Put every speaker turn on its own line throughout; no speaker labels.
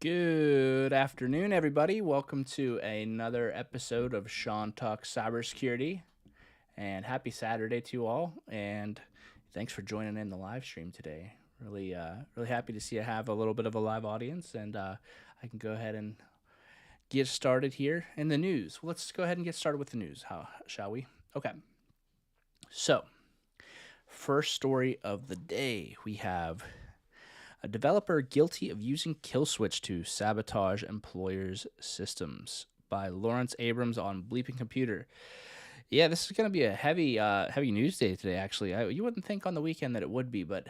Good afternoon, everybody. Welcome to another episode of Sean Talks Cybersecurity. And happy Saturday to you all. And thanks for joining in the live stream today. Really happy to see I have a little bit of a live audience, and I can go ahead and get started here in the news. Well, let's go ahead and get started with the news. How shall we? Okay. So, first story of the day, we have a developer guilty of using kill switch to sabotage employers' systems by Lawrence Abrams on Bleeping Computer. Yeah, this is going to be a heavy news day today. Actually, you wouldn't think on the weekend that it would be, but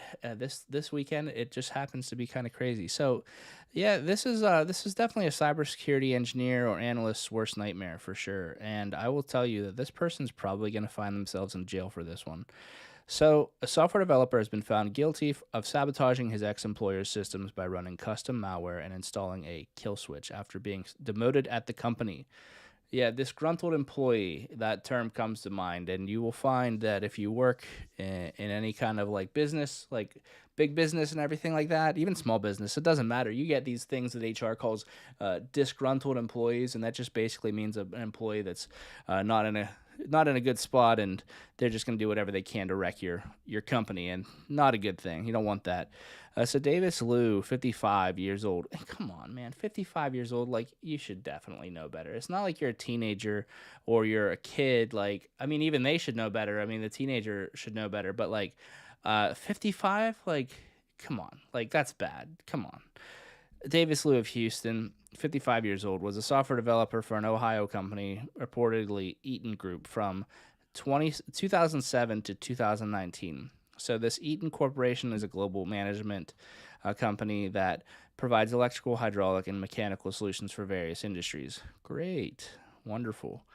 this weekend it just happens to be kind of crazy. So, yeah, this is definitely a cybersecurity engineer or analyst's worst nightmare for sure. And I will tell you that this person's probably going to find themselves in jail for this one. So, a software developer has been found guilty of sabotaging his ex-employer's systems by running custom malware and installing a kill switch after being demoted at the company. Yeah, disgruntled employee, that term comes to mind. And you will find that if you work in any kind of like business, like big business and everything like that, even small business, it doesn't matter. You get these things that HR calls disgruntled employees. And that just basically means an employee that's not in a good spot, and they're just going to do whatever they can to wreck your company, and not a good thing. You don't want that. So Davis Liu, 55 years old. Come on, man, 55 years old. Like, you should definitely know better. It's not like you're a teenager or you're a kid. Like, I mean, even they should know better. I mean, the teenager should know better. But like, 55, like, come on, like that's bad. Come on. Davis Liu of Houston, 55 years old, was a software developer for an Ohio company, reportedly Eaton Group, from 2007 to 2019. So this Eaton Corporation is a global management company that provides electrical, hydraulic, and mechanical solutions for various industries. Great. Wonderful.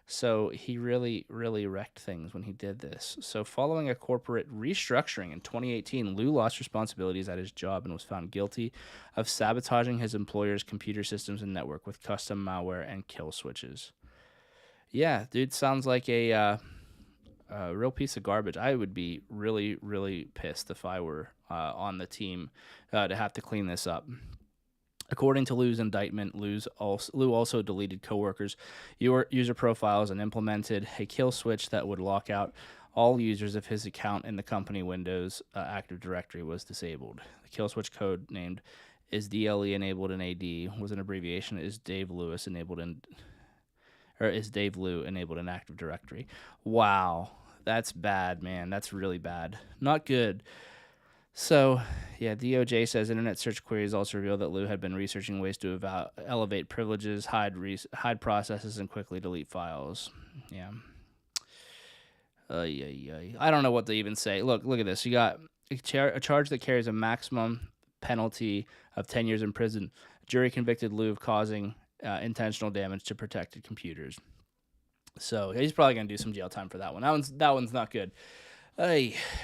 So he really, really wrecked things when he did this. So following a corporate restructuring in 2018, Liu lost responsibilities at his job and was found guilty of sabotaging his employer's computer systems and network with custom malware and kill switches. Yeah, dude, sounds like a real piece of garbage. I would be really, really pissed if I were on the team to have to clean this up. According to Liu's indictment, Liu also deleted coworkers' user profiles and implemented a kill switch that would lock out all users if his account in the company Windows Active Directory was disabled. The kill switch code named is DLE enabled in AD was an abbreviation is Dave Lewis enabled in or is Dave Liu enabled in Active Directory. Wow, that's bad, man. That's really bad. Not good. So, yeah, DOJ says internet search queries also revealed that Liu had been researching ways to elevate privileges, hide processes, and quickly delete files. Yeah. I don't know what to even say. Look at this. You got a charge that carries a maximum penalty of 10 years in prison. Jury convicted Liu of causing intentional damage to protected computers. So he's probably gonna do some jail time for that one. That one's not good.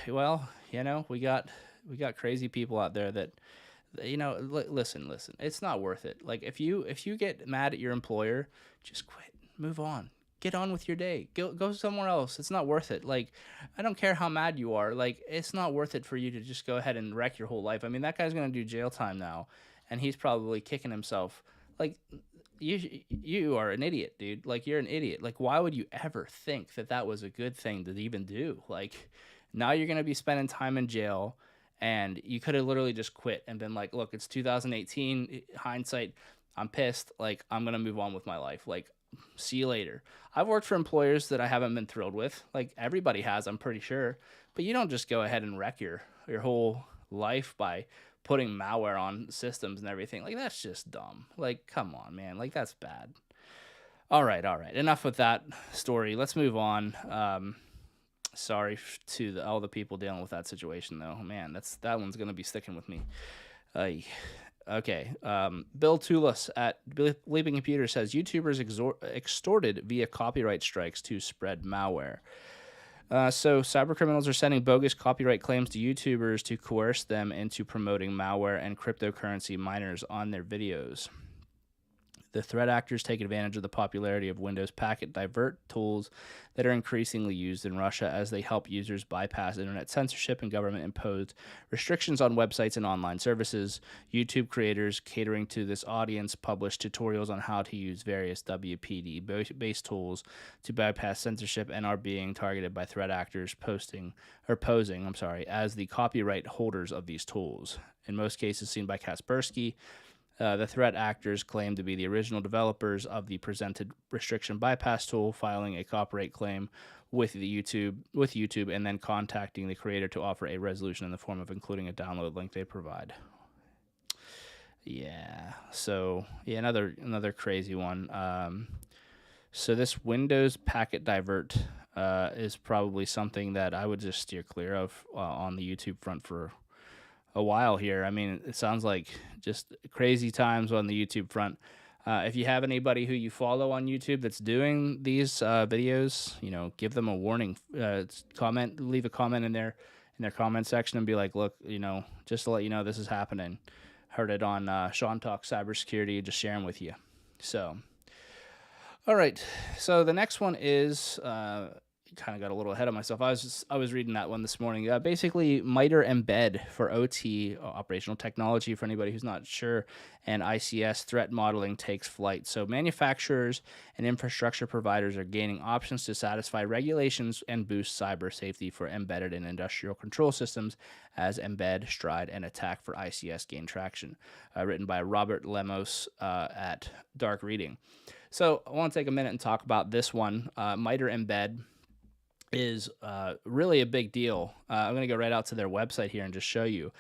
Well, we got crazy people out there that, listen, it's not worth it. Like, if you get mad at your employer, just quit, move on, get on with your day, go somewhere else. It's not worth it. Like, I don't care how mad you are. Like, it's not worth it for you to just go ahead and wreck your whole life. I mean, that guy's gonna do jail time now, and he's probably kicking himself. Like, you are an idiot, dude. Like, you're an idiot. Like, why would you ever think that was a good thing to even do? Like, now you're gonna be spending time in jail. And you could have literally just quit and been like, look, it's 2018, hindsight, I'm pissed. Like, I'm going to move on with my life. Like, see you later. I've worked for employers that I haven't been thrilled with. Like, everybody has, I'm pretty sure. But you don't just go ahead and wreck your whole life by putting malware on systems and everything. Like, that's just dumb. Like, come on, man. Like, that's bad. All right. Enough with that story. Let's move on. Sorry to all the people dealing with that situation, though. Man, that one's gonna be sticking with me. Okay. Bill Tulis at Bleeping Computer says YouTubers extorted via copyright strikes to spread malware. So cybercriminals are sending bogus copyright claims to YouTubers to coerce them into promoting malware and cryptocurrency miners on their videos. The threat actors take advantage of the popularity of Windows packet divert tools that are increasingly used in Russia as they help users bypass internet censorship and government-imposed restrictions on websites and online services. YouTube creators catering to this audience publish tutorials on how to use various WPD-based tools to bypass censorship and are being targeted by threat actors posing as the copyright holders of these tools. In most cases seen by Kaspersky, the threat actors claim to be the original developers of the presented restriction bypass tool, filing a copyright claim with YouTube, and then contacting the creator to offer a resolution in the form of including a download link they provide. Yeah. So yeah, another crazy one. So this Windows packet divert is probably something that I would just steer clear of on the YouTube front for a while here. I mean, it sounds like just crazy times on the YouTube front. If you have anybody who you follow on YouTube that's doing these videos, give them a warning. Leave a comment in their comment section and be like, look, just to let you know this is happening. Heard it on Sean Talk Cybersecurity, just sharing with you. So, all right. So the next one is kind of got a little ahead of myself. I was reading that one this morning. Basically, MITRE Embed for OT, operational technology, for anybody who's not sure, and ICS threat modeling takes flight. So manufacturers and infrastructure providers are gaining options to satisfy regulations and boost cyber safety for embedded and industrial control systems as Embed, Stride, and Attack for ICS gain traction. Written by Robert Lemos at Dark Reading. So I want to take a minute and talk about this one. MITRE Embed is really a big deal. I'm going to go right out to their website here and just show you.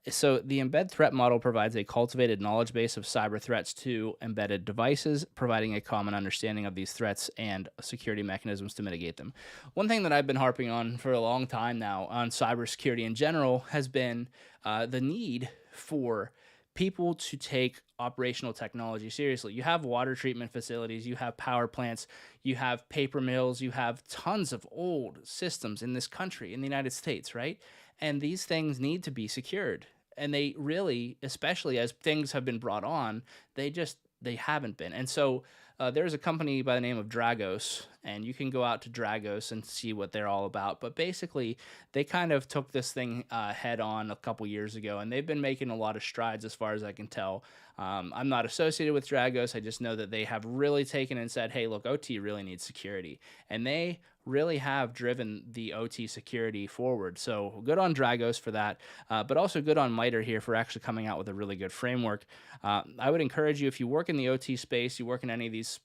So the embed threat model provides a cultivated knowledge base of cyber threats to embedded devices, providing a common understanding of these threats and security mechanisms to mitigate them. One thing that I've been harping on for a long time now on cybersecurity in general has been the need for people to take operational technology seriously. You have water treatment facilities, you have power plants, you have paper mills, you have tons of old systems in this country, in the United States, right? And these things need to be secured. And they really, especially as things have been brought on, they haven't been. And so there's a company by the name of Dragos, and you can go out to Dragos and see what they're all about. But basically, they kind of took this thing head on a couple years ago, and they've been making a lot of strides as far as I can tell. I'm not associated with Dragos. I just know that they have really taken and said, hey, look, OT really needs security. And they really have driven the OT security forward. So good on Dragos for that, but also good on MITRE here for actually coming out with a really good framework. I would encourage you, if you work in the OT space, you work in any of these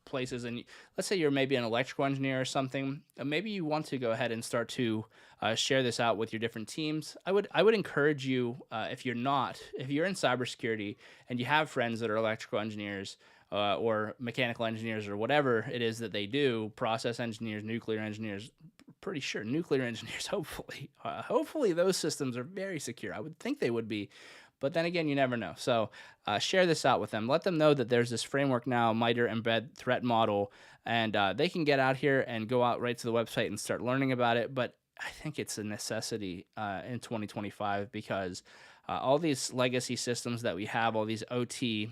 places, and let's say you're maybe an electrical engineer or something, maybe you want to go ahead and start to share this out with your different teams. I would encourage you, if you're in cybersecurity and you have friends that are electrical engineers, or mechanical engineers, or whatever it is that they do, process engineers, nuclear engineers, pretty sure nuclear engineers, hopefully those systems are very secure. I would think they would be, but then again, you never know. So share this out with them. Let them know that there's this framework now, MITRE Embed Threat Model, and they can get out here and go out right to the website and start learning about it. But I think it's a necessity in 2025 because all these legacy systems that we have, all these OT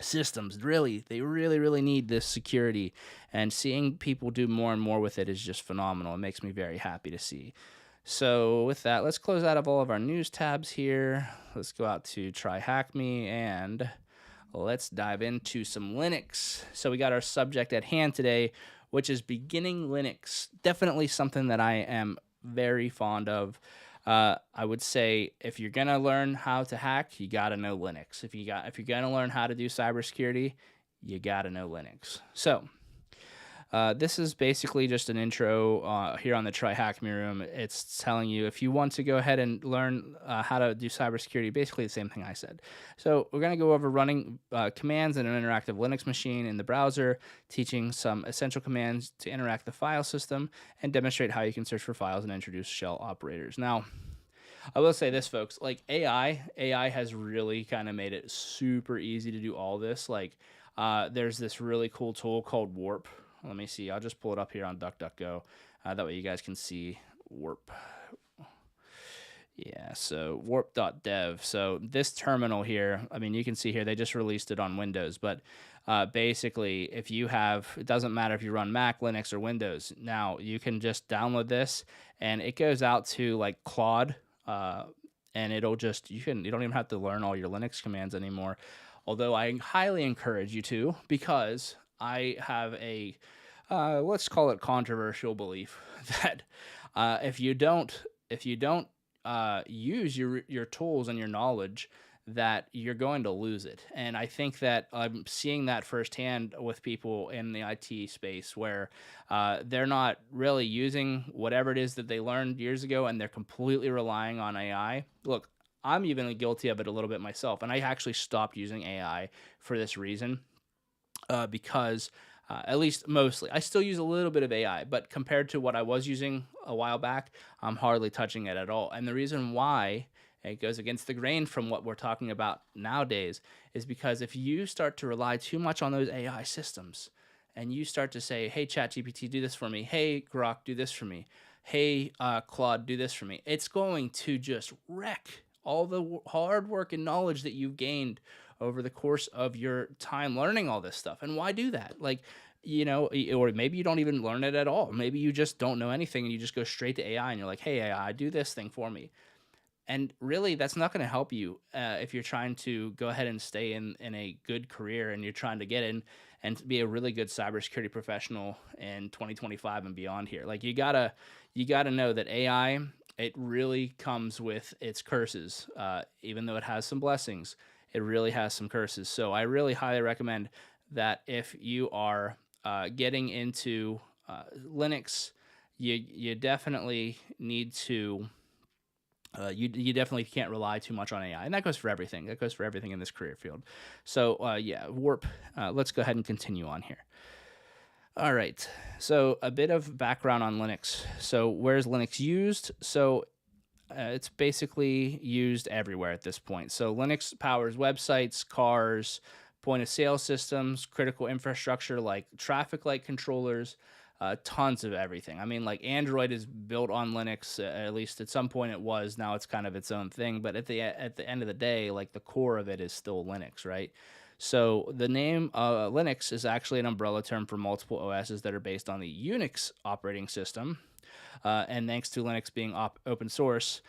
systems, they really need this security, and seeing people do more and more with it is just phenomenal. It makes me very happy to see. So with that, let's close out of all of our news tabs here. Let's go out to TryHackMe and let's dive into some Linux. So we got our subject at hand today, which is beginning Linux. Definitely something that I am very fond of. I would say if you're gonna learn how to hack, you gotta know Linux. If you're gonna learn how to do cybersecurity, you gotta know Linux. So this is basically just an intro here on the TryHackMe room. It's telling you if you want to go ahead and learn how to do cybersecurity, basically the same thing I said. So we're going to go over running commands in an interactive Linux machine in the browser, teaching some essential commands to interact the file system, and demonstrate how you can search for files and introduce shell operators. Now, I will say this, folks, like AI has really kind of made it super easy to do all this. Like there's this really cool tool called Warp. Let me see. I'll just pull it up here on DuckDuckGo. That way you guys can see Warp. Yeah, so warp.dev. So this terminal here, I mean, you can see here they just released it on Windows, but basically, if you have, it doesn't matter if you run Mac, Linux, or Windows. Now you can just download this, and it goes out to like Claude, uh, and it'll just you don't even have to learn all your Linux commands anymore. Although I highly encourage you to, because I have a let's call it controversial belief that if you don't use your tools and your knowledge, that you're going to lose it. And I think that I'm seeing that firsthand with people in the IT space where they're not really using whatever it is that they learned years ago, and they're completely relying on AI. Look, I'm even guilty of it a little bit myself, and I actually stopped using AI for this reason, because at least mostly, I still use a little bit of AI, but compared to what I was using a while back, I'm hardly touching it at all. And the reason why it goes against the grain from what we're talking about nowadays is because if you start to rely too much on those AI systems, and you start to say, "Hey, ChatGPT, do this for me. Hey, Grok, do this for me. Hey, Claude, do this for me," it's going to just wreck all the hard work and knowledge that you've gained over the course of your time learning all this stuff. And why do that? Like, or maybe you don't even learn it at all. Maybe you just don't know anything and you just go straight to AI and you're like, "Hey, AI, do this thing for me." And really, that's not going to help you if you're trying to go ahead and stay in a good career, and you're trying to get in and be a really good cybersecurity professional in 2025 and beyond here. Like, you gotta know that AI, it really comes with its curses. Even though it has some blessings, it really has some curses. So I really highly recommend that if you are getting into Linux, you definitely need to you definitely can't rely too much on AI, and that goes for everything. That goes for everything in this career field. So yeah, Warp. Let's go ahead and continue on here. All right. So a bit of background on Linux. So where's Linux used? So it's basically used everywhere at this point. So Linux powers websites, cars, point of sale systems, critical infrastructure like traffic light controllers, tons of everything. I mean, like Android is built on Linux. At least at some point it was. Now it's kind of its own thing. But at the end of the day, like the core of it is still Linux, right? So the name Linux is actually an umbrella term for multiple OSs that are based on the Unix operating system. And thanks to Linux being open source,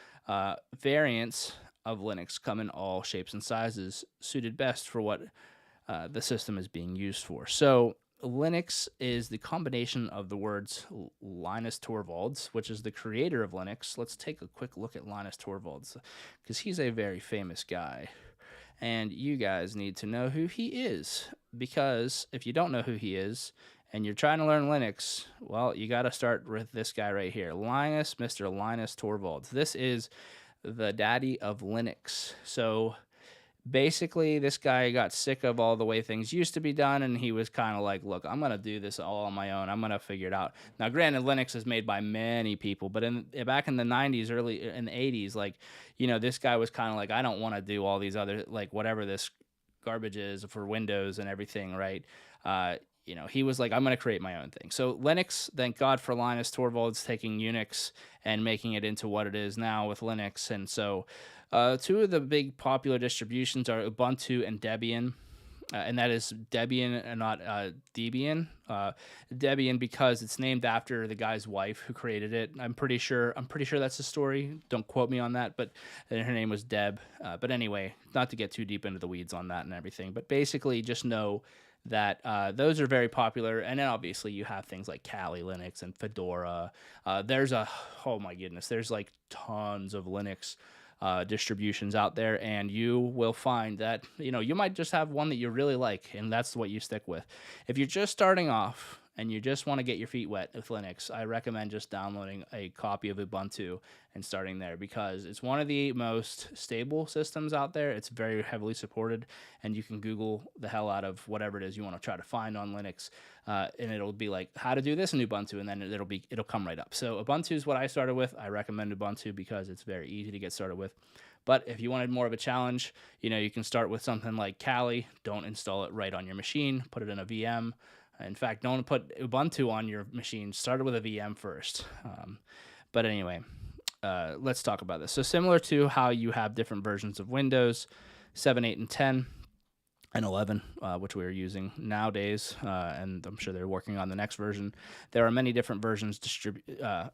variants of Linux come in all shapes and sizes, suited best for what the system is being used for. So Linux is the combination of the words Linus Torvalds, which is the creator of Linux. Let's take a quick look at Linus Torvalds, because he's a very famous guy. And you guys need to know who he is, because if you don't know who he is and you're trying to learn Linux, well, you got to start with this guy right here, Mr. Linus Torvalds. This is the daddy of Linux. So basically, this guy got sick of all the way things used to be done, and he was kind of like, "Look, I'm gonna do this all on my own. I'm gonna figure it out." Now, granted, Linux is made by many people, but back in the '90s, early in the '80s, like, this guy was kind of like, "I don't want to do all these other, like, whatever this garbage is for Windows and everything," right? He was like, "I'm going to create my own thing." So Linux, thank God for Linus Torvalds taking Unix and making it into what it is now with Linux. And so two of the big popular distributions are Ubuntu and Debian. And that is Debian and not Debian. Debian because it's named after the guy's wife who created it. I'm pretty sure that's the story. Don't quote me on that, but her name was Deb. But anyway, not to get too deep into the weeds on that and everything, but basically just know that those are very popular. And then obviously you have things like Kali Linux and Fedora. Oh my goodness, there's like tons of Linux distributions out there, and you will find that you might just have one that you really like, and that's what you stick with. If you're just starting off and you just want to get your feet wet with Linux, I recommend just downloading a copy of Ubuntu and starting there, because it's one of the most stable systems out there. It's very heavily supported, and you can Google the hell out of whatever it is you want to try to find on Linux, and it'll be like how to do this in Ubuntu, and then it'll come right up. So Ubuntu is what I started with. I recommend Ubuntu because it's very easy to get started with. But if you wanted more of a challenge, you can start with something like Kali. Don't install it right on your machine. Put it in a VM. In fact, don't put Ubuntu on your machine. Start with a VM first. But anyway, let's talk about this. So similar to how you have different versions of Windows 7, 8, and 10, and 11, which we are using nowadays, and I'm sure they're working on the next version. There are many different versions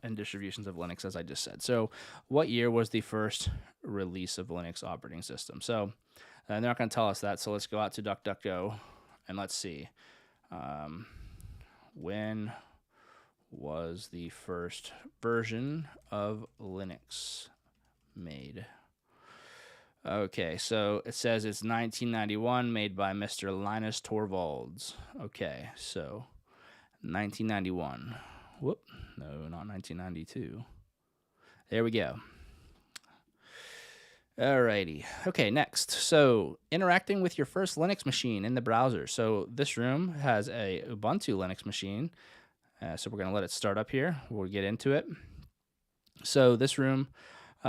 and distributions of Linux, as I just said. So what year was the first release of Linux operating system? So they're not going to tell us that, so let's go out to DuckDuckGo, and let's see. When was the first version of Linux made? Okay, so it says it's 1991, made by Mr. Linus Torvalds. Okay, so 1991. Whoop, no, not 1992. There we go. Alrighty. Okay, next. So interacting with your first Linux machine in the browser. So this room has a Ubuntu Linux machine. So we're going to let it start up here. We'll get into it. So this room,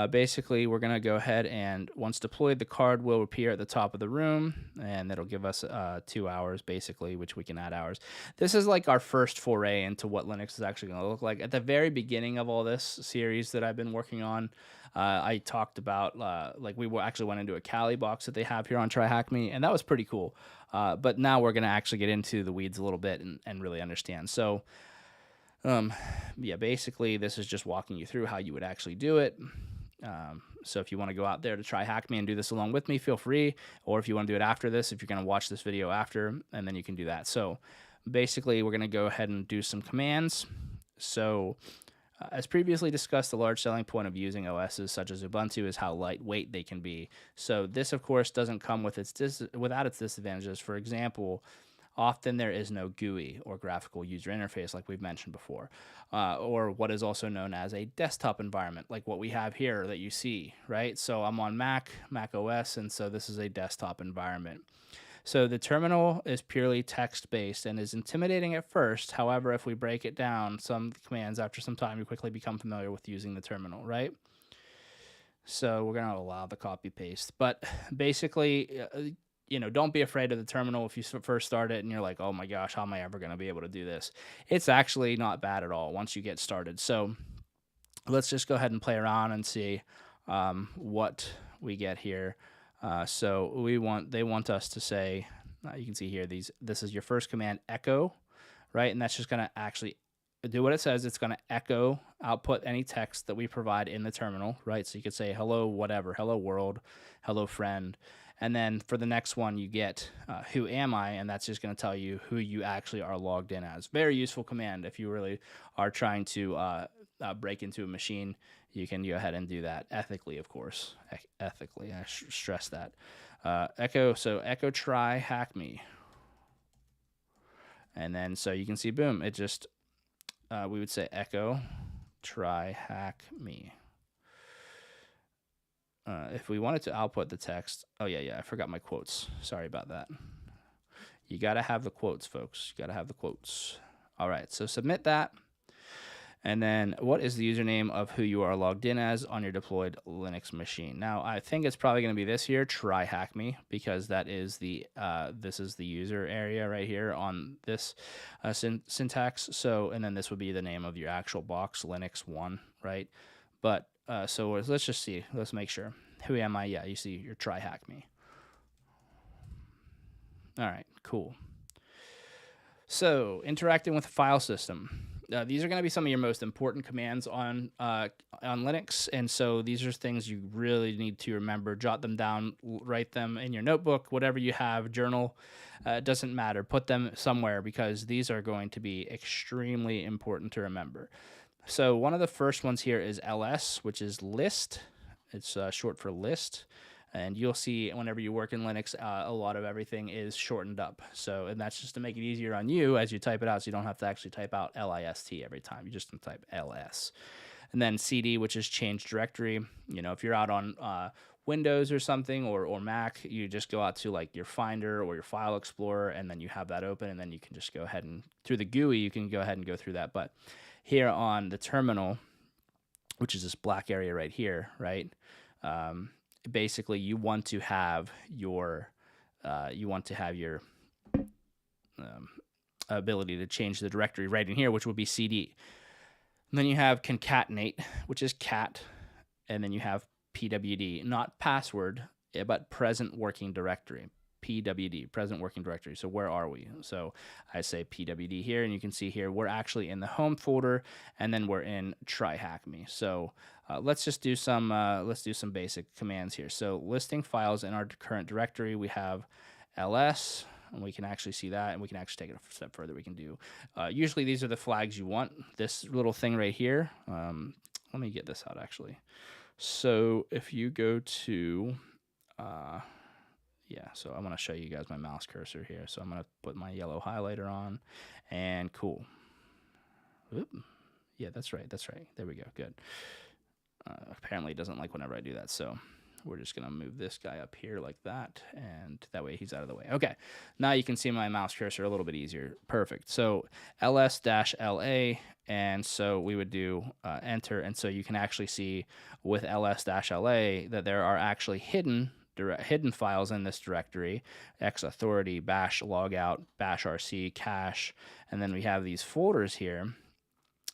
basically, we're going to go ahead and once deployed, the card will appear at the top of the room, and that'll give us 2 hours, basically, which we can add hours. This is like our first foray into what Linux is actually going to look like. At the very beginning of all this series that I've been working on, I talked about, like we actually went into a Kali box that they have here on TryHackMe, and that was pretty cool. But now we're going to actually get into the weeds a little bit and really understand. So, yeah, basically, this is just walking you through how you would actually do it. So if you want to go out there to TryHackMe and do this along with me, feel free. Or if you want to do it after this, if you're going to watch this video after, and then you can do that. So basically, we're going to go ahead and do some commands. So as previously discussed, the large selling point of using OSs such as Ubuntu is how lightweight they can be. So this, of course, doesn't come with without its disadvantages. For example, often there is no GUI or graphical user interface like we've mentioned before, or what is also known as a desktop environment, like what we have here that you see, right? So I'm on Mac OS, and so this is a desktop environment. So the terminal is purely text-based and is intimidating at first. However, if we break it down, some commands after some time, you quickly become familiar with using the terminal, right? So we're going to allow the copy-paste. But basically, don't be afraid of the terminal if you first start it and you're like, oh my gosh, how am I ever going to be able to do this? It's actually not bad at all once you get started. So let's just go ahead and play around and see what we get here. So they want us to say, you can see here, this is your first command, echo, right? And that's just going to actually do what it says. It's going to echo output any text that we provide in the terminal, right? So you could say, hello, whatever, hello world, hello friend. And then for the next one, you get who am I? And that's just going to tell you who you actually are logged in as. Very useful command if you really are trying to break into a machine. You can go ahead and do that ethically, of course. Ethically, I stress that. Echo TryHackMe. And then so you can see, boom, it just, we would say echo TryHackMe. If we wanted to output the text, oh yeah, I forgot my quotes. Sorry about that. You got to have the quotes, folks. You got to have the quotes. All right, so submit that. And then what is the username of who you are logged in as on your deployed Linux machine? Now, I think it's probably going to be this here, TryHackMe, because that is this is the user area right here on this syntax. So, and then this would be the name of your actual box, Linux 1, right? But so let's just see. Let's make sure. Who am I? Yeah, you see your TryHackMe. All right, cool. So interacting with the file system. These are going to be some of your most important commands on Linux, and so these are things you really need to remember. Jot them down, write them in your notebook, whatever you have, journal. It doesn't matter. Put them somewhere because these are going to be extremely important to remember. So one of the first ones here is ls, which is list. It's short for list. And you'll see whenever you work in Linux, a lot of everything is shortened up. So, and that's just to make it easier on you as you type it out, so you don't have to actually type out list every time. You just type ls. And then cd, which is change directory. If you're out on Windows or something, or Mac, you just go out to like your Finder or your File Explorer, and then you have that open, and then you can just go ahead and through the GUI, you can go ahead and go through that. But here on the terminal, which is this black area right here, right? Basically, you want to have your ability to change the directory right in here, which would be cd. And then you have concatenate, which is cat, and then you have pwd, not password, but present working directory. PWD, present working directory. So where are we? So I say PWD here, and you can see here we're actually in the home folder, and then we're in TryHackMe. So let's just do some basic commands here. So listing files in our current directory, we have ls, and we can actually see that, and we can actually take it a step further. We can do usually these are the flags you want. This little thing right here. Let me get this out actually. So if you go to yeah, so I want to show you guys my mouse cursor here. So I'm going to put my yellow highlighter on, and cool. Oop. Yeah, that's right. That's right. There we go. Good. Apparently it doesn't like whenever I do that. So we're just going to move this guy up here like that, and that way he's out of the way. Okay. Now you can see my mouse cursor a little bit easier. Perfect. So ls-la, and so we would do enter, and so you can actually see with ls-la that there are actually hidden files in this directory: xauthority, bash logout, bash rc, cache, and then we have these folders here.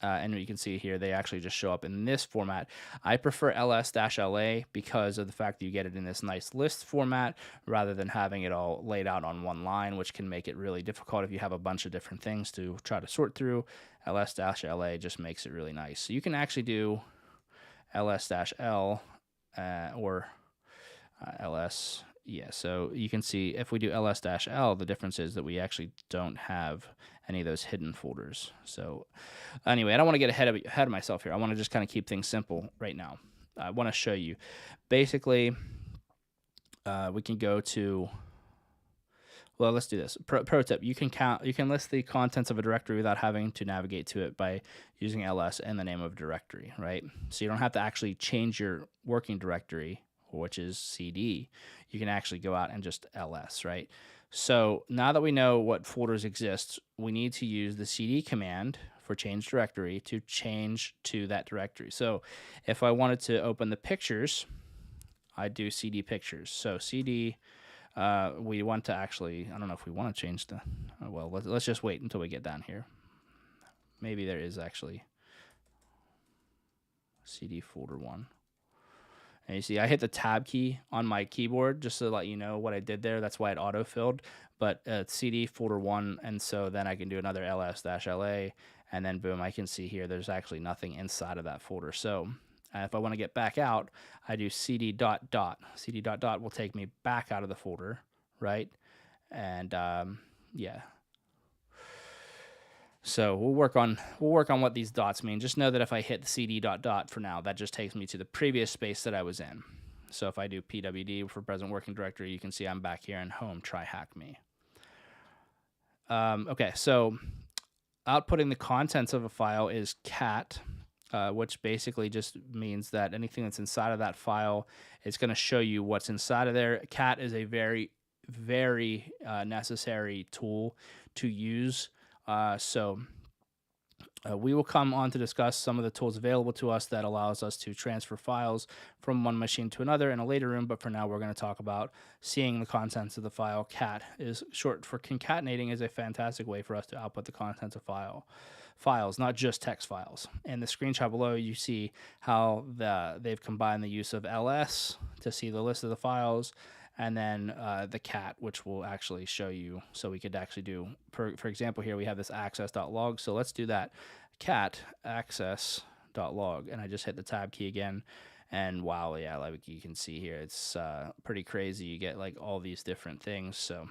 And you can see here they actually just show up in this format. I prefer ls-la because of the fact that you get it in this nice list format rather than having it all laid out on one line, which can make it really difficult if you have a bunch of different things to try to sort through. ls-la just makes it really nice. So you can actually do ls-l or ls. Yeah, so you can see if we do ls-l, the difference is that we actually don't have any of those hidden folders. So anyway, I don't want to get ahead of myself here. I want to just kind of keep things simple right now. I want to show you. Basically, we can go to, well, let's do this. Pro tip, you can list the contents of a directory without having to navigate to it by using ls and the name of a directory, right? So you don't have to actually change your working directory, which is cd. You can actually go out and just ls, right? So now that we know what folders exist, we need to use the cd command for change directory to change to that directory. So if I wanted to open the pictures, I do cd pictures. So cd, we want to actually, I don't know if we want to change the, well, let's just wait until we get down here. Maybe there is actually cd folder 1. And you see I hit the tab key on my keyboard just to let you know what I did there. That's why it auto-filled. But cd folder 1, and so then I can do another ls-la, and then boom, I can see here there's actually nothing inside of that folder. So if I want to get back out, I do cd dot dot. Cd dot dot will take me back out of the folder, right? And yeah. So we'll work on what these dots mean. Just know that if I hit cd dot dot for now, that just takes me to the previous space that I was in. So if I do pwd for present working directory, you can see I'm back here in home TryHackMe. Okay, so outputting the contents of a file is cat, which basically just means that anything that's inside of that file is going to show you what's inside of there. Cat is a very, very necessary tool to use. So we will come on to discuss some of the tools available to us that allows us to transfer files from one machine to another in a later room, but for now we're going to talk about seeing the contents of the file. Cat is short for concatenating, is a fantastic way for us to output the contents of files, not just text files. In the screenshot below, you see how they've combined the use of ls to see the list of the files, and then the cat, which will actually show you. So we could actually do, for example, here we have this access.log. So let's do that. Cat access.log, and I just hit the tab key again, and wow, yeah, like you can see here, it's pretty crazy. You get like all these different things. So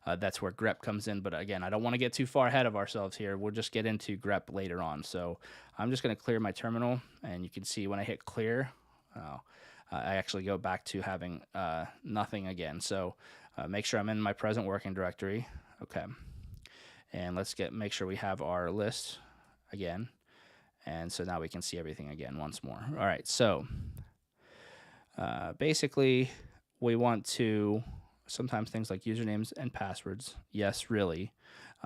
that's where grep comes in. But again, I don't want to get too far ahead of ourselves here. We'll just get into grep later on. So I'm just going to clear my terminal, and you can see when I hit clear, I actually go back to having nothing again. So make sure I'm in my present working directory. Okay. And let's make sure we have our list again. And so now we can see everything again once more. All right. So basically we want to, sometimes things like usernames and passwords. Yes, really.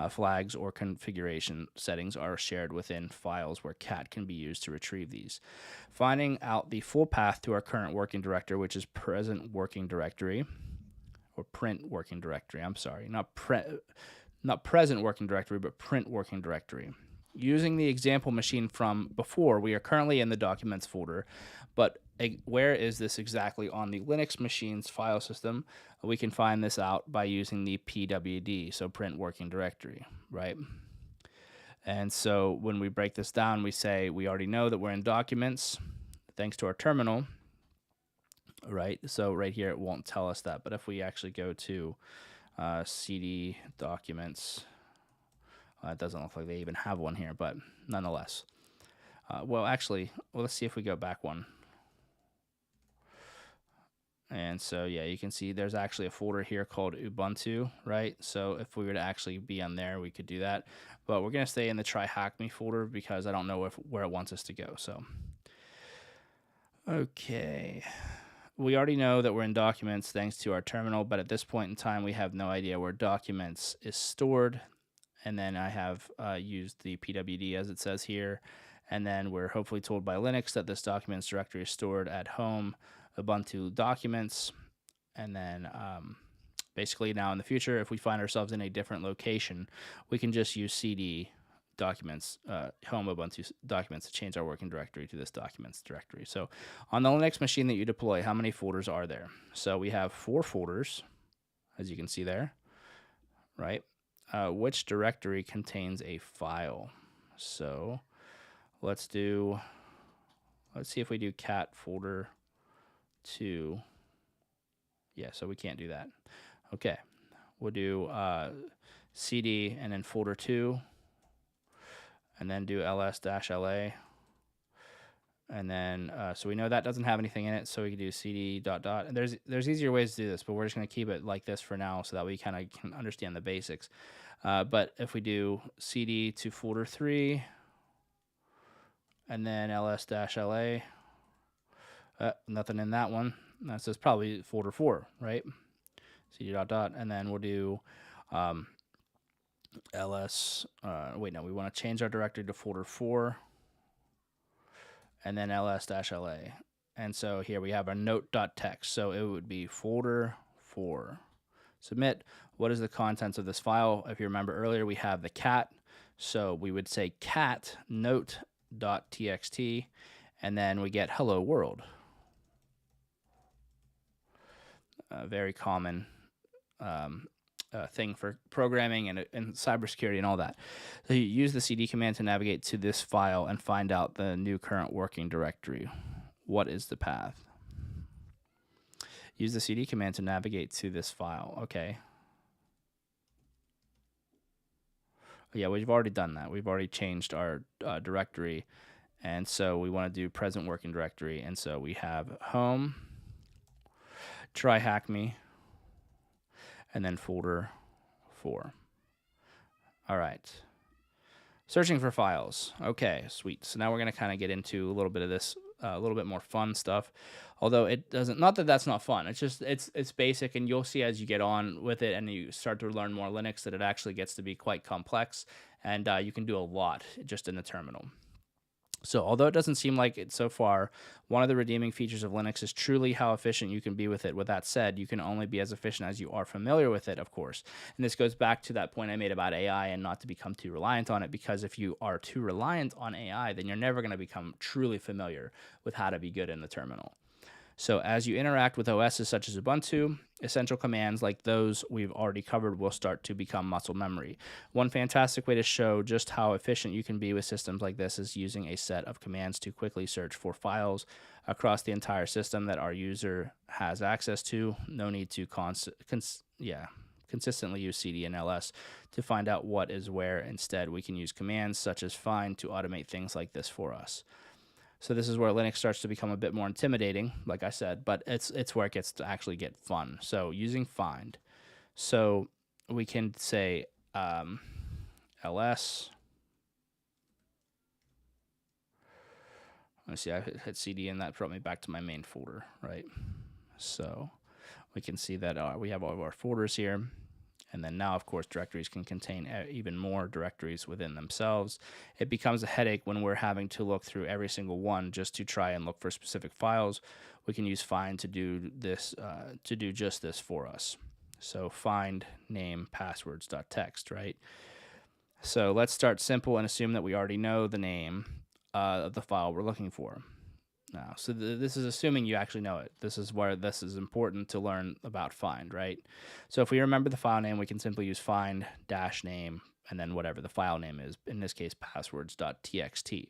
Flags or configuration settings are shared within files where cat can be used to retrieve these. Finding out the full path to our current working directory, which is present working directory, or print working directory. I'm sorry, not present working directory, but print working directory. using the example machine from before, we are currently in the documents folder, but where is this exactly on the Linux machine's file system? We can find this out by using the pwd, so print working directory, right? And so when we break this down, we say we already know that we're in documents thanks to our terminal, right? So right here, it won't tell us that. But if we actually go to cd documents, it doesn't look like they even have one here, but nonetheless. Well, actually, let's see if we go back one. And so, yeah, you can see there's actually a folder here called Ubuntu, right? So if we were to actually be on there, we could do that. But we're going to stay in the TryHackMe folder because I don't know where it wants us to go. So, okay. We already know that we're in documents thanks to our terminal, but at this point in time, we have no idea where documents is stored. And then I have used the pwd as it says here. And then we're hopefully told by Linux that this documents directory is stored at home, Ubuntu documents. And then basically now in the future, if we find ourselves in a different location, we can just use cd documents, home Ubuntu documents, to change our working directory to this documents directory. So on the Linux machine that you deploy, how many folders are there? So we have 4 folders, as you can see there, right? Which directory contains a file? So let's see if we do cat folder 2. Yeah, so we can't do that. Okay, we'll do cd and then folder 2, and then do ls-la, and then so we know that doesn't have anything in it, so we can do cd ... And there's easier ways to do this, but we're just going to keep it like this for now so that we kind of can understand the basics. But if we do cd to folder 3 and then ls-la, nothing in that one. That says probably folder 4, right? cd ... And then we'll do ls, wait, no, we want to change our directory to folder 4 and then ls-la. And so here we have our note.txt. So it would be folder 4. Submit. What is the contents of this file? If you remember earlier, we have the cat. So we would say cat note.txt, and then we get hello world. A very common thing for programming and cybersecurity and all that. So you use the cd command to navigate to this file and find out the new current working directory. What is the path? Use the cd command to navigate to this file. Okay. Yeah, we've already done that. We've already changed our directory. And so we want to do present working directory. And so we have home, TryHackMe, and then folder 4. All right. Searching for files. Okay, sweet. So now we're going to kind of get into a little bit of this, a little bit more fun stuff. Although it doesn't, not that that's not fun. It's just, it's basic, and you'll see as you get on with it and you start to learn more Linux that it actually gets to be quite complex, and you can do a lot just in the terminal. So although it doesn't seem like it so far, one of the redeeming features of Linux is truly how efficient you can be with it. With that said, you can only be as efficient as you are familiar with it, of course. And this goes back to that point I made about AI and not to become too reliant on it, because if you are too reliant on AI, then you're never going to become truly familiar with how to be good in the terminal. So as you interact with OSs such as Ubuntu, essential commands like those we've already covered will start to become muscle memory. One fantastic way to show just how efficient you can be with systems like this is using a set of commands to quickly search for files across the entire system that our user has access to. No need to consistently use cd and ls to find out what is where. Instead, we can use commands such as find to automate things like this for us. So this is where Linux starts to become a bit more intimidating, like I said, but it's where it gets to actually get fun. So using find. So we can say ls. Let's see, I hit cd and that brought me back to my main folder, right? So we can see that we have all of our folders here. And then now, of course, directories can contain even more directories within themselves. It becomes a headache when we're having to look through every single one just to try and look for specific files. We can use find to do this, to do just this for us. So find name passwords.txt, right? So let's start simple and assume that we already know the name of the file we're looking for. Now, so this is assuming you actually know it. This is where this is important to learn about find, right? So if we remember the file name, we can simply use find dash name and then whatever the file name is, in this case, passwords.txt.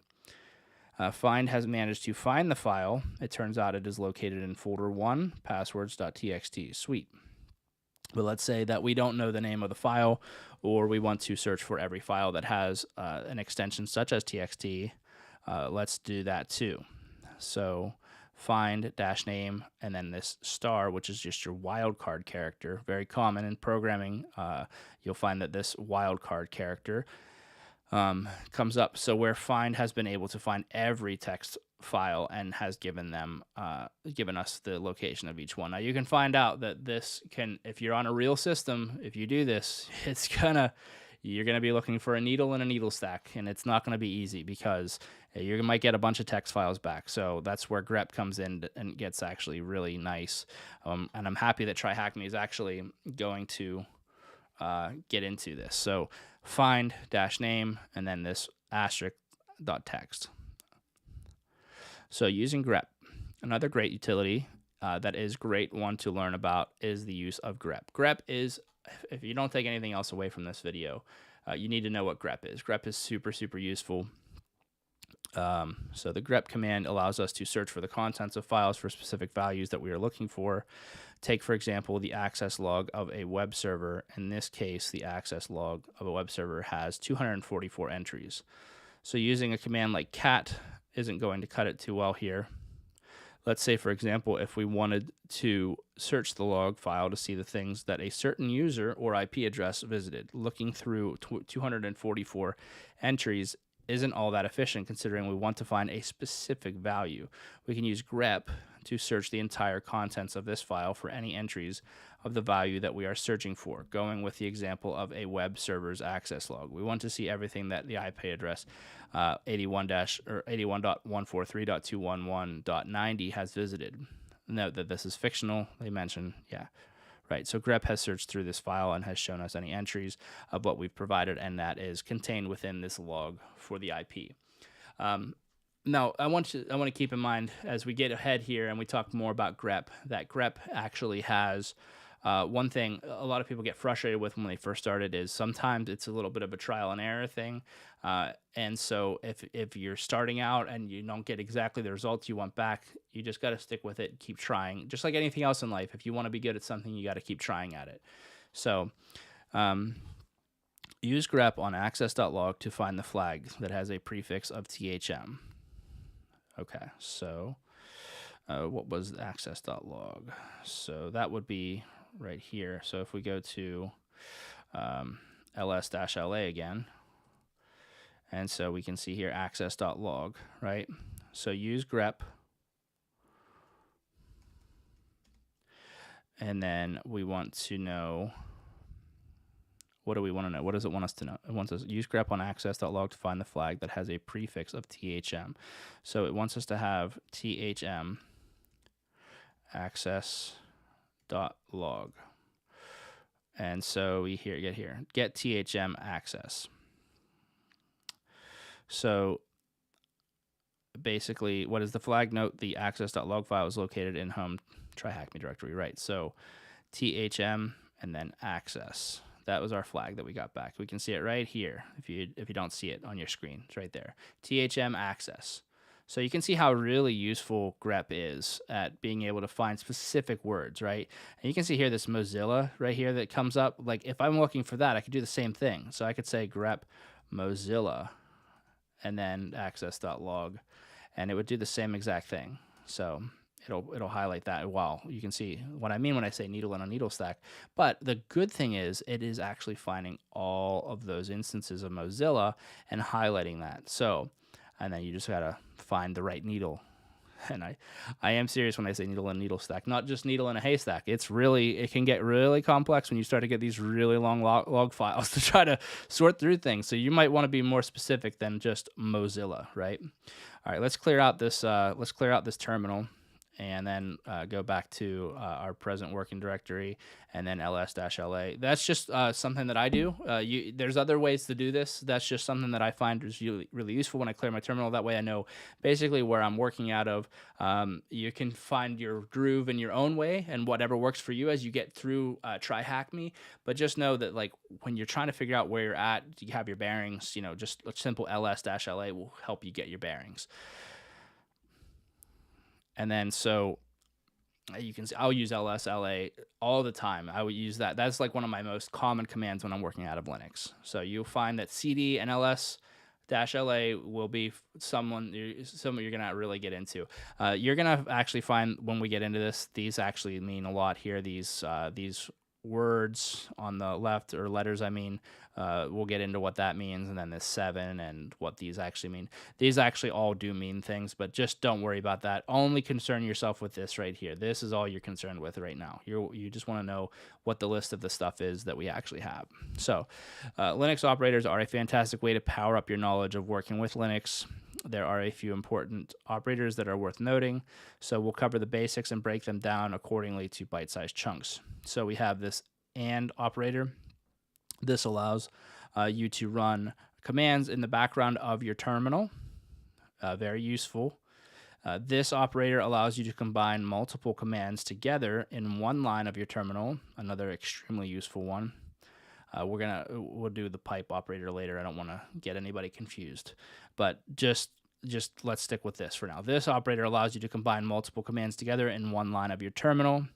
Find has managed to find the file. It turns out it is located in folder 1, passwords.txt. Sweet. But let's say that we don't know the name of the file, or we want to search for every file that has an extension such as txt. Let's do that too. So find dash name and then this star, which is just your wildcard character. Very common in programming. You'll find that this wildcard character comes up. So where find has been able to find every text file and has given us the location of each one. Now you can find out that this can, if you're on a real system, if you do this, you're gonna be looking for a needle in a needle stack, and it's not gonna be easy because you might get a bunch of text files back. So that's where grep comes in and gets actually really nice. And I'm happy that TryHackMe is actually going to get into this. So find dash name and then this asterisk dot text. So using grep, another great utility that is great one to learn about is the use of grep. Grep is, if you don't take anything else away from this video, you need to know what grep is. Grep is super, super useful. So the grep command allows us to search for the contents of files for specific values that we are looking for. Take, for example, the access log of a web server. In this case, the access log of a web server has 244 entries. So using a command like cat isn't going to cut it too well here. Let's say, for example, if we wanted to search the log file to see the things that a certain user or IP address visited. Looking through 244 entries isn't all that efficient considering we want to find a specific value. We can use grep to search the entire contents of this file for any entries of the value that we are searching for. Going with the example of a web server's access log, we want to see everything that the IP address 81.143.211.90 has visited. Note that this is fictional. They mention, yeah, right. So grep has searched through this file and has shown us any entries of what we've provided, and that is contained within this log for the IP. Now, I want to keep in mind as we get ahead here and we talk more about grep, that grep actually has one thing a lot of people get frustrated with when they first started is sometimes it's a little bit of a trial and error thing. And so if you're starting out and you don't get exactly the results you want back, you just got to stick with it, keep trying. Just like anything else in life, if you want to be good at something, you got to keep trying at it. So use grep on access.log to find the flag that has a prefix of THM. Okay, so what was access.log? So that would be right here. So if we go to ls-la again, and so we can see here access.log, right? So use grep, and then we want to know, what do we want to know? What does it want us to know? It wants us to use grep on access.log to find the flag that has a prefix of THM. So it wants us to have THM access.log. And so we get THM access. So basically, what is the flag? Note the access.log file is located in home TryHackMe directory, right? So THM and then access. That was our flag that we got back. We can see it right here. If you don't see it on your screen, it's right there. THM access. So you can see how really useful grep is at being able to find specific words, right? And you can see here this Mozilla right here that comes up. Like if I'm looking for that, I could do the same thing. So I could say grep Mozilla and then access.log, and it would do the same exact thing. So it'll highlight that. Wow, you can see what I mean when I say needle in a needle stack. But the good thing is it is actually finding all of those instances of Mozilla and highlighting that. So, and then you just gotta find the right needle. And I am serious when I say needle in a needle stack, not just needle in a haystack. It can get really complex when you start to get these really long log files to try to sort through things. So you might want to be more specific than just Mozilla, right? All right, let's clear out this terminal. and then go back to our present working directory, and then ls-la. That's just something that I do. There's other ways to do this. That's just something that I find is really, really useful when I clear my terminal. That way I know basically where I'm working out of. You can find your groove in your own way and whatever works for you as you get through TryHackMe. But just know that like when you're trying to figure out where you're at, you have your bearings, just a simple ls-la will help you get your bearings. And then so you can see I'll use ls-la all the time. I would use that. That's like one of my most common commands when I'm working out of Linux. So you'll find that cd and ls-la will be someone you're gonna really get into. You're gonna actually find when we get into this, these actually mean a lot here. These words on the left, or letters I mean, we'll get into what that means, and then this 7 and what these actually mean. These actually all do mean things, but just don't worry about that. Only concern yourself with this right here. This is all you're concerned with right now. You just want to know what the list of the stuff is that we actually have. So Linux operators are a fantastic way to power up your knowledge of working with Linux. There are a few important operators that are worth noting, so we'll cover the basics and break them down accordingly to bite-sized chunks. So we have this AND operator. This allows you to run commands in the background of your terminal. Very useful. This operator allows you to combine multiple commands together in one line of your terminal. Another extremely useful one. We'll do the pipe operator later. I don't want to get anybody confused, but just let's stick with this for now. This operator allows you to combine multiple commands together in one line of your terminal.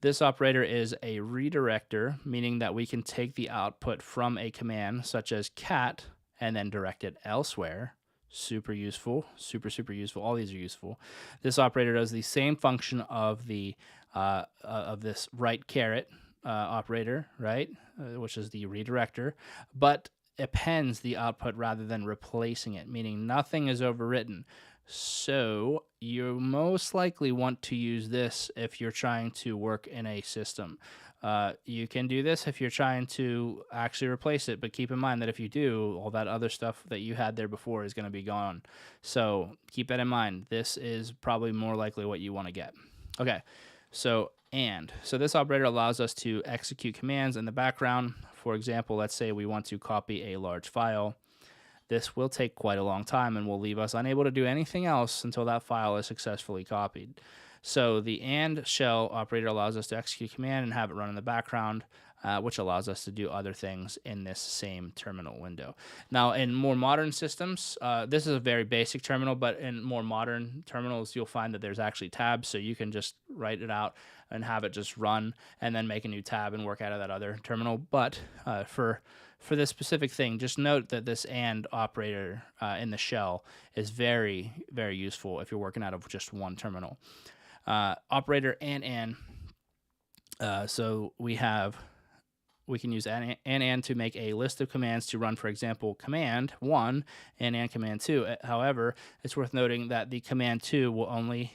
This operator is a redirector, meaning that we can take the output from a command such as cat and then direct it elsewhere. Super useful, super useful. All these are useful. This operator does the same function of the of this right caret operator, right, which is the redirector, but appends the output rather than replacing it, meaning nothing is overwritten. So you most likely want to use this if you're trying to work in a system. You can do this if you're trying to actually replace it, but keep in mind that if you do, all that other stuff that you had there before is going to be gone. So keep that in mind. This is probably more likely what you want to get. Okay, so this operator allows us to execute commands in the background. For example, let's say we want to copy a large file. This will take quite a long time and will leave us unable to do anything else until that file is successfully copied. So the AND shell operator allows us to execute a command and have it run in the background, which allows us to do other things in this same terminal window. Now, in more modern systems, this is a very basic terminal, but in more modern terminals, you'll find that there's actually tabs, so you can just write it out and have it just run and then make a new tab and work out of that other terminal. But for this specific thing, just note that this AND operator in the shell is very, very useful if you're working out of just one terminal. Operator and so we can use and to make a list of commands to run, for example, command 1 and command 2. However, it's worth noting that the command 2 will only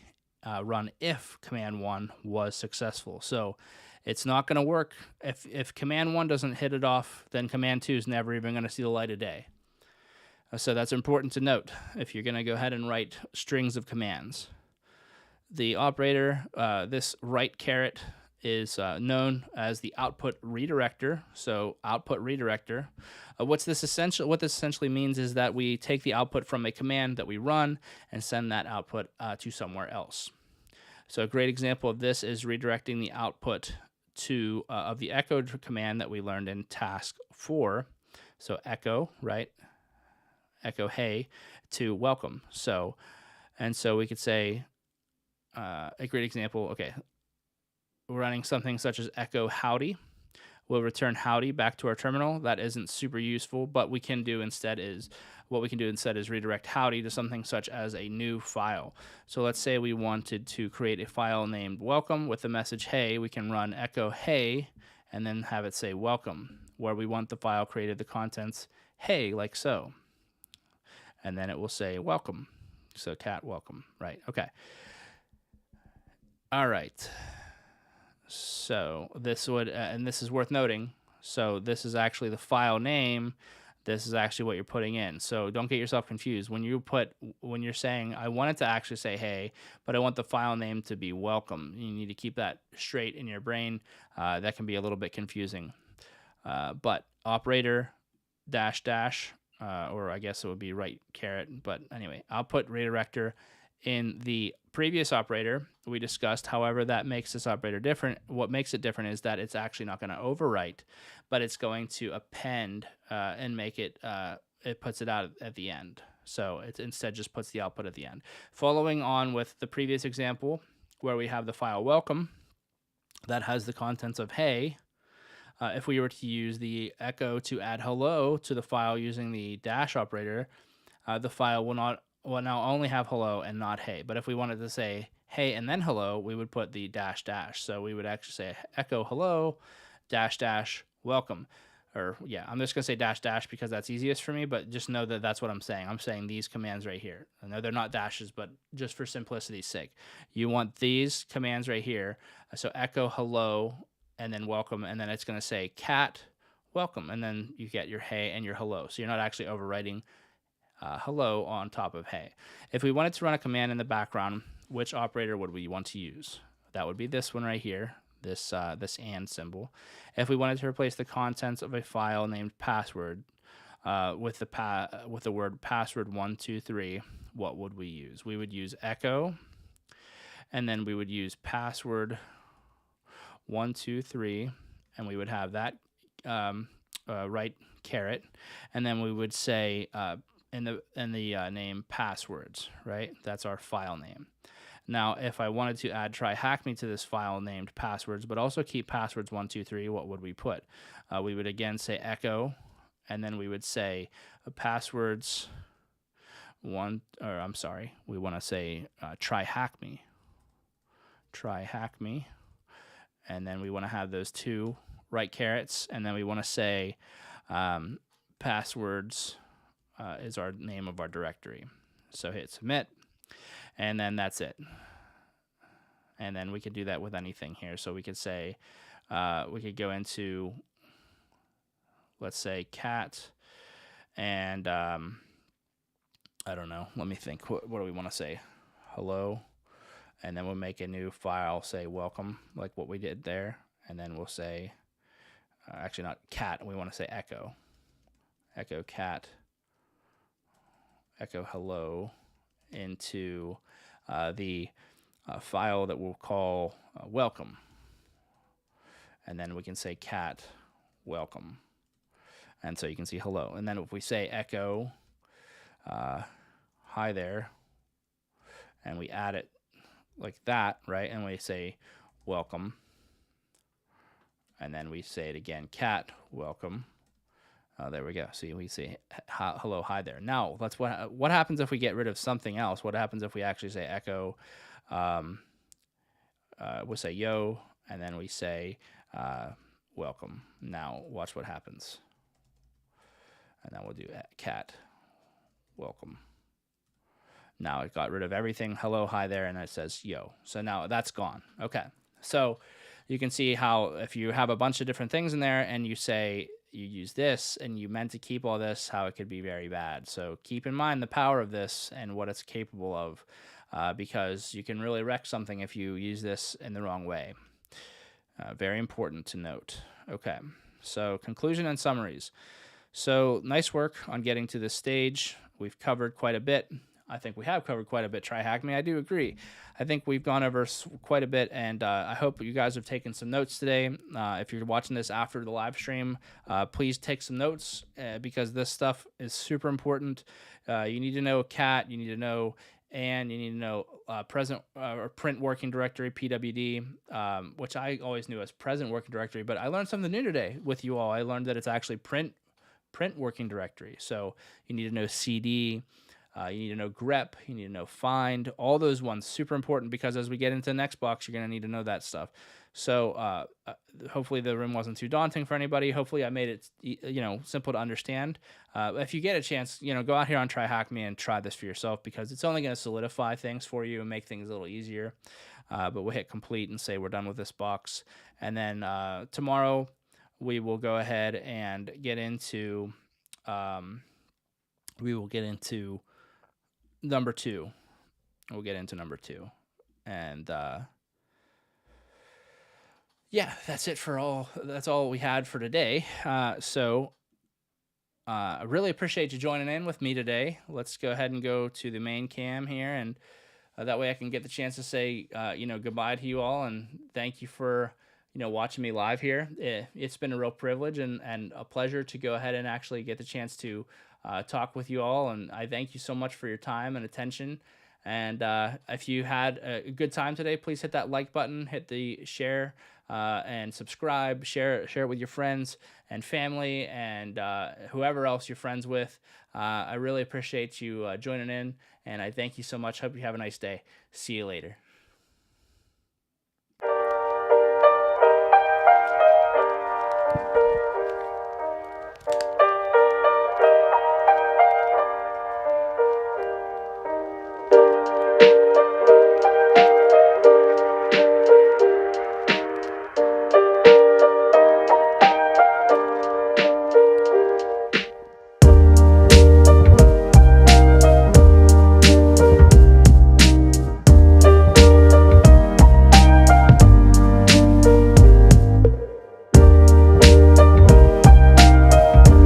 run if command 1 was successful. So it's not going to work. If command 1 doesn't hit it off, then command 2 is never even going to see the light of day. So that's important to note if you're going to go ahead and write strings of commands. The operator, this right caret, is known as the output redirector. So output redirector. What this essentially means is that we take the output from a command that we run and send that output to somewhere else. So a great example of this is redirecting the output to of the echo command that we learned in task 4. So echo, right? Echo hey to welcome. So we could say a great example. Okay, we're running something such as echo howdy. We'll return howdy back to our terminal. That isn't super useful, but what we can do instead is redirect howdy to something such as a new file. So let's say we wanted to create a file named welcome with the message hey. We can run echo hey and then have it say welcome, where we want the file created, the contents hey, like so. And then it will say welcome. So cat welcome, right? Okay. All right. So this would, and this is worth noting. So this is actually the file name this is actually what you're putting in. So don't get yourself confused. When you're saying, I want it to actually say hey, but I want the file name to be welcome, you need to keep that straight in your brain. That can be a little bit confusing. But operator dash dash, or I guess it would be right caret. But anyway, I'll put redirector in the previous operator we discussed. However, that makes this operator different. What makes it different is that it's actually not going to overwrite, but it's going to append and make it, it puts it out at the end. So it instead just puts the output at the end. Following on with the previous example where we have the file welcome that has the contents of hey, if we were to use the echo to add hello to the file using the dash operator, the file will now only have hello and not hey. But if we wanted to say hey and then hello, we would put the dash dash. So we would actually say echo hello dash dash welcome. Or yeah, I'm just gonna say dash dash because that's easiest for me, but just know that that's what I'm saying. I'm saying these commands right here. I know they're not dashes, but just for simplicity's sake, you want these commands right here. So echo hello and then welcome, and then it's gonna say cat welcome, and then you get your hey and your hello. So you're not actually overwriting hello on top of hey. If we wanted to run a command in the background, which operator would we want to use? That would be this one right here, this and symbol. If we wanted to replace the contents of a file named password with the word password123, what would we use? We would use echo, and then we would use password123, and we would have that right caret, and then we would say in the name passwords, right? That's our file name. Now, if I wanted to add TryHackMe to this file named passwords, but also keep passwords123, what would we put? We would again say echo, and then we would say passwords one, or I'm sorry, we want to say TryHackMe, and then we want to have those two right carets, and then we want to say passwords is our name of our directory. So hit submit, and then that's it. And then we could do that with anything here. So we could say, we could go into, let's say cat, and I don't know, let me think, what do we want to say? Hello, and then we'll make a new file, say welcome, like what we did there, and then we'll say, actually not cat, we want to say echo cat, echo hello into the file that we'll call welcome, and then we can say cat welcome, and so you can see hello. And then if we say echo hi there, and we add it like that, right, and we say welcome, and then we say it again, cat welcome. There we go. See, we say hello, hi there. Now, that's what happens if we get rid of something else. What happens if we actually say echo? We'll say yo, and then we say welcome. Now, watch what happens. And then we'll do cat welcome. Now it got rid of everything. Hello, hi there, and it says yo. So now that's gone. Okay. So you can see how if you have a bunch of different things in there and you say you use this and you meant to keep all this, how it could be very bad. So keep in mind the power of this and what it's capable of, because you can really wreck something if you use this in the wrong way. Very important to note. Okay, so conclusion and summaries. So nice work on getting to this stage. We've covered quite a bit. I think we have covered quite a bit. TryHackMe, I do agree. I think we've gone over quite a bit, and I hope you guys have taken some notes today. If you're watching this after the live stream, please take some notes because this stuff is super important. You need to know cat, you need to know and you need to know present or print working directory, PWD, which I always knew as present working directory, but I learned something new today with you all. I learned that it's actually print working directory. So you need to know CD. You need to know grep, you need to know find, all those ones, super important because as we get into the next box, you're going to need to know that stuff. So hopefully the room wasn't too daunting for anybody. Hopefully I made it, simple to understand. If you get a chance, go out here on TryHackMe and try this for yourself because it's only going to solidify things for you and make things a little easier. But we'll hit complete and say we're done with this box. And then tomorrow we will go ahead and get into we will get into number 2. We'll get into number 2. And yeah, that's it for all. That's all we had for today. I really appreciate you joining in with me today. Let's go ahead and go to the main cam here, and that way I can get the chance to say, goodbye to you all, and thank you for, watching me live here. It's been a real privilege and a pleasure to go ahead and actually get the chance to talk with you all, and I thank you so much for your time and attention. And if you had a good time today, please hit that like button, hit the share, and subscribe, share it with your friends and family and whoever else you're friends with. I really appreciate you joining in, and I thank you so much. Hope you have a nice day. See you later.